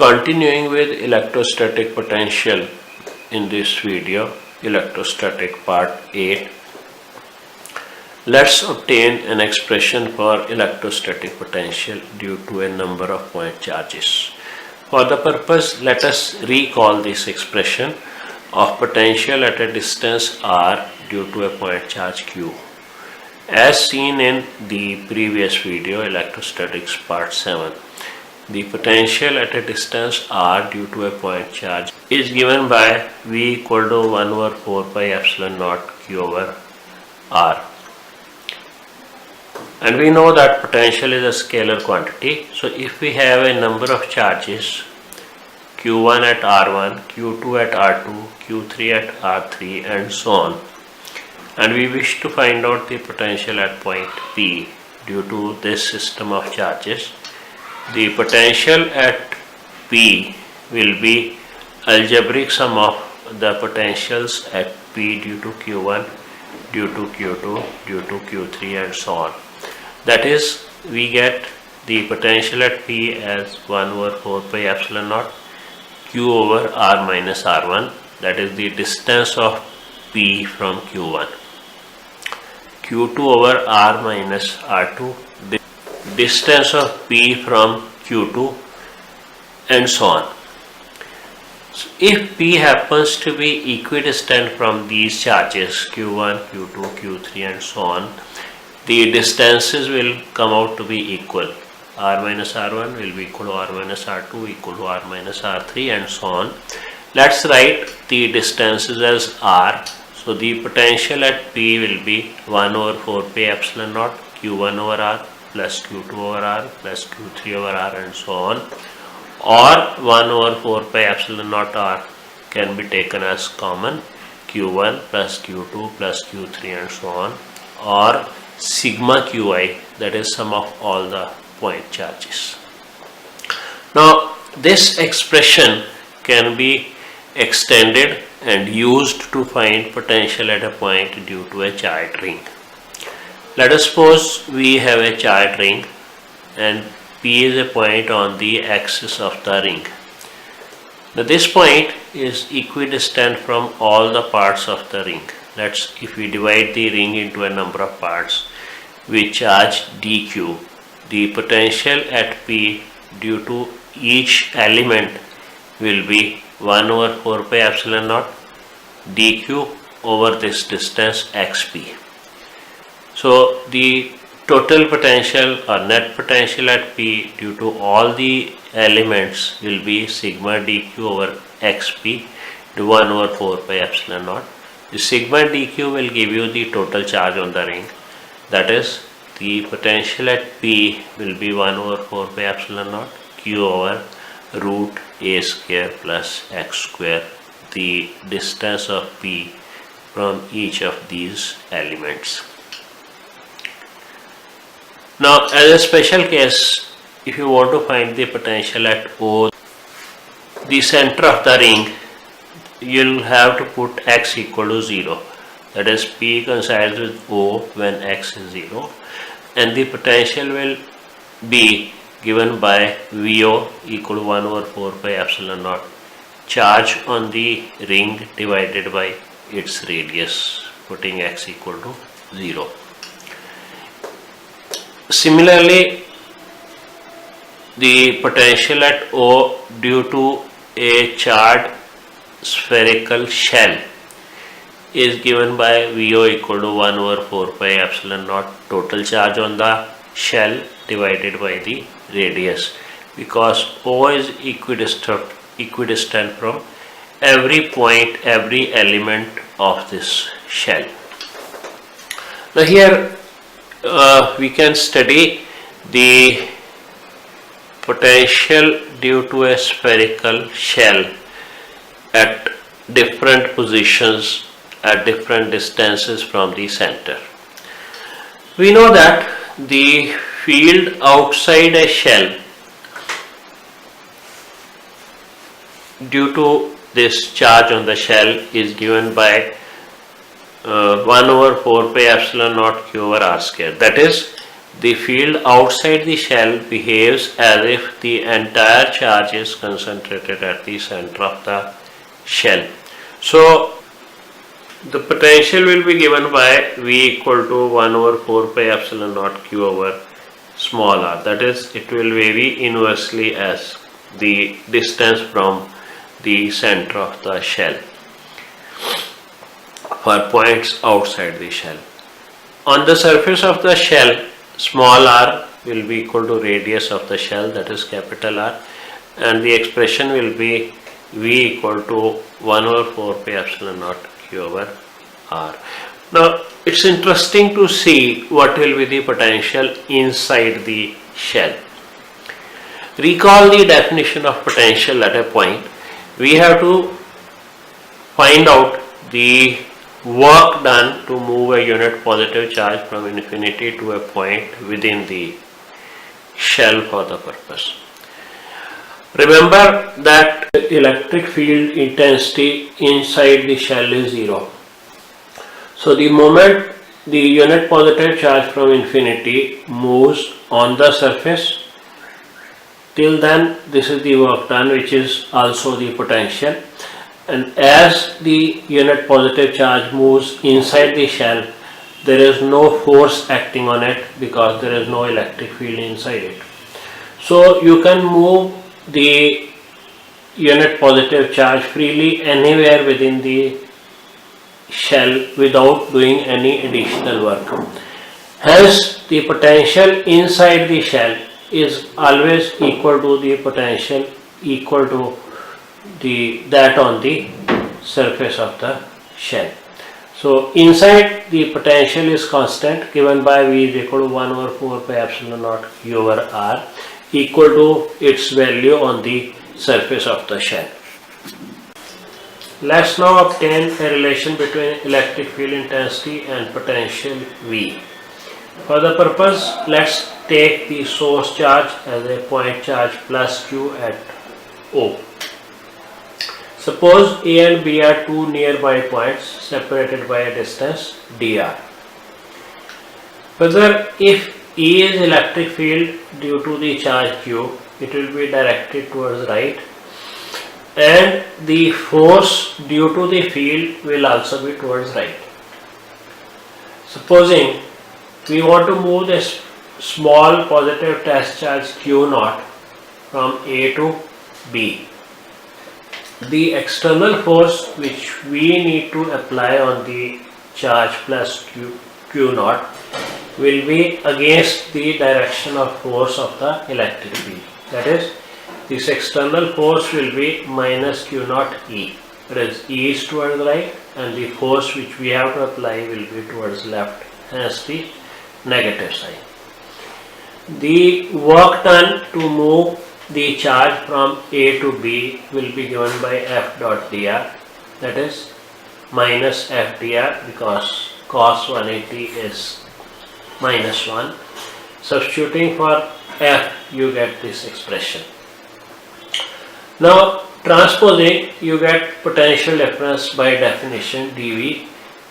Continuing with electrostatic potential in this video, electrostatic part 8, let's obtain an expression for electrostatic potential due to a number of point charges. For the purpose, let us recall this expression of potential at a distance r due to a point charge q. As seen in the previous video, electrostatics part 7, the potential at a distance r due to a point charge is given by V equal to 1 over 4 pi epsilon naught q over r. And we know that potential is a scalar quantity. So if we have a number of charges q1 at r1, q2 at r2, q3 at r3 and so on, and we wish to find out the potential at point P due to this system of charges, the potential at P will be algebraic sum of the potentials at P due to Q1, due to Q2, due to Q3 and so on. That is, we get the potential at P as 1 over 4 pi epsilon naught Q over R minus R1, that is the distance of P from Q1, Q2 over R minus R2, the distance of P from Q2 and so on. So if P happens to be equidistant from these charges Q1, Q2, Q3 and so on, the distances will come out to be equal. R minus R1 will be equal to R minus R2 equal to R minus R3 and so on. Let's write the distances as R. So the potential at P will be 1 over 4 pi epsilon naught Q1 over R plus Q2 over R plus Q3 over R and so on, or 1 over 4 pi epsilon naught R can be taken as common, Q1 plus Q2 plus Q3 and so on, or sigma Qi, that is sum of all the point charges. Now this expression can be extended and used to find potential at a point due to a charged ring. Let us suppose we have a charged ring and P is a point on the axis of the ring. Now this point is equidistant from all the parts of the ring. If we divide the ring into a number of parts with charge dq, the potential at P due to each element will be 1 over 4 pi epsilon naught dq over this distance xp. So the total potential or net potential at P due to all the elements will be sigma dq over xp to 1 over 4 pi epsilon naught. The sigma dq will give you the total charge on the ring. That is, the potential at P will be 1 over 4 pi epsilon naught q over root a square plus x square, the distance of P from each of these elements. Now, as a special case, if you want to find the potential at O, the center of the ring, you'll have to put x equal to 0. That is, P coincides with O when x is 0, and the potential will be given by VO equal to 1 over 4 pi epsilon naught charge on the ring divided by its radius, putting x equal to 0. Similarly, the potential at O due to a charged spherical shell is given by VO equal to 1 over 4 pi epsilon naught total charge on the shell divided by the radius, because O is equidistant from every point, every element of this shell. Now here we can study the potential due to a spherical shell at different positions at different distances from the center. We know that the field outside a shell due to this charge on the shell is given by 1 over 4 pi epsilon naught q over r square. That is, the field outside the shell behaves as if the entire charge is concentrated at the center of the shell. So the potential will be given by V equal to 1 over 4 pi epsilon naught Q over small r. That is, it will vary inversely as the distance from the center of the shell for points outside the shell. On the surface of the shell, small r will be equal to radius of the shell, that is capital R, and the expression will be V equal to 1 over 4 pi epsilon naught Q over R. Now it's interesting to see what will be the potential inside the shell. Recall the definition of potential at a point. We have to find out the work done to move a unit positive charge from infinity to a point within the shell for the purpose. Remember that electric field intensity inside the shell is 0. So the moment the unit positive charge from infinity moves on the surface, till then this is the work done, which is also the potential. And as the unit positive charge moves inside the shell, there is no force acting on it because there is no electric field inside it. So you can move the unit positive charge freely anywhere within the shell without doing any additional work. Hence, the potential inside the shell is always equal to the potential equal to that on the surface of the shell. So inside the potential is constant, given by V is equal to 1 over 4 pi epsilon naught Q over R, equal to its value on the surface of the shell. Let's now obtain a relation between electric field intensity and potential V. For the purpose, let's take the source charge as a point charge plus Q at O. Suppose A and B are two nearby points separated by a distance dr. Further, if E is electric field due to the charge Q, it will be directed towards right, and the force due to the field will also be towards right. Supposing we want to move this small positive test charge Q naught from A to B. The external force which we need to apply on the charge plus Q naught will be against the direction of force of the electric field. That is, this external force will be minus Q naught E. That is, E is towards the right and the force which we have to apply will be towards left, hence the negative sign. The work done to move the charge from A to B will be given by F dot dr, that is minus F dr, because cos 180 is minus 1. Substituting for F, you get this expression. Now transposing, you get potential difference by definition dV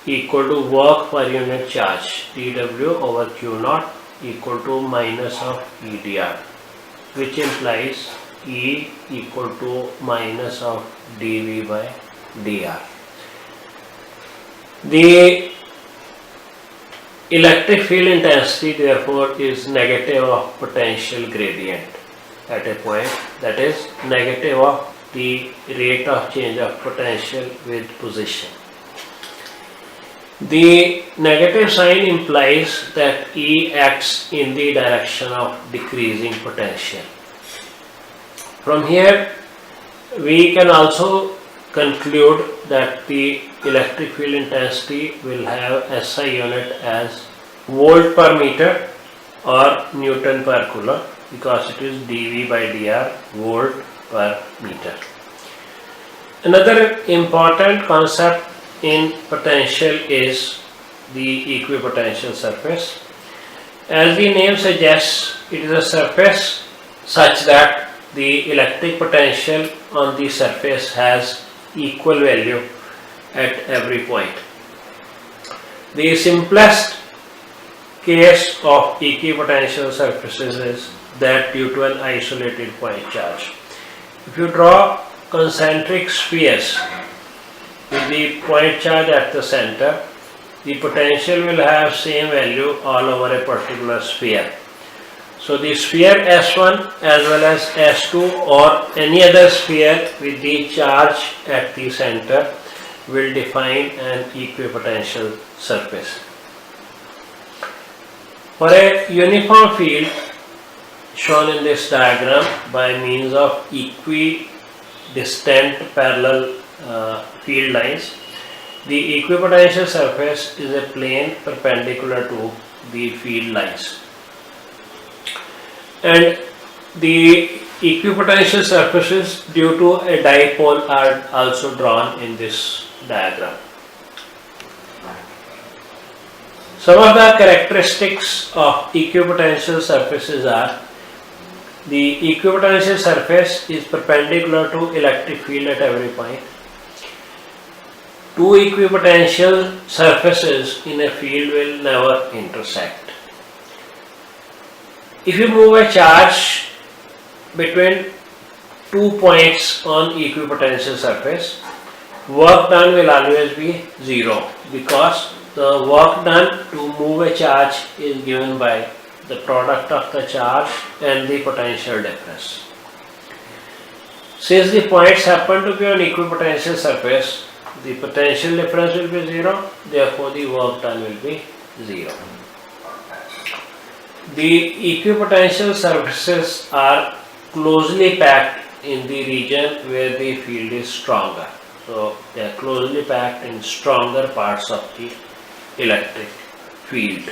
equal to work per unit charge dW over Q naught equal to minus of E dr, which implies E equal to minus of dV by dr. The electric field intensity therefore is negative of potential gradient at a point, that is negative of the rate of change of potential with position. The negative sign implies that E acts in the direction of decreasing potential. From here, we can also conclude that the electric field intensity will have SI unit as volt per meter or Newton per coulomb, because it is dV by dr, volt per meter. Another important concept in potential is the equipotential surface. As the name suggests, it is a surface such that the electric potential on the surface has equal value at every point. The simplest case of equipotential surfaces is that due to an isolated point charge. If you draw concentric spheres with the point charge at the center, the potential will have same value all over a particular sphere. So the sphere S1 as well as S2 or any other sphere with the charge at the center will define an equipotential surface. For a uniform field shown in this diagram by means of equidistant parallel field lines, the equipotential surface is a plane perpendicular to the field lines. And the equipotential surfaces due to a dipole are also drawn in this diagram. Some of the characteristics of equipotential surfaces are: the equipotential surface is perpendicular to electric field at every point. Two equipotential surfaces in a field will never intersect. If you move a charge between 2 points on equipotential surface, work done will always be zero, because the work done to move a charge is given by the product of the charge and the potential difference. Since the points happen to be on equipotential surface, the potential difference will be zero, therefore the work done will be zero. The equipotential surfaces are closely packed in the region where the field is stronger. So they are closely packed in stronger parts of the electric field.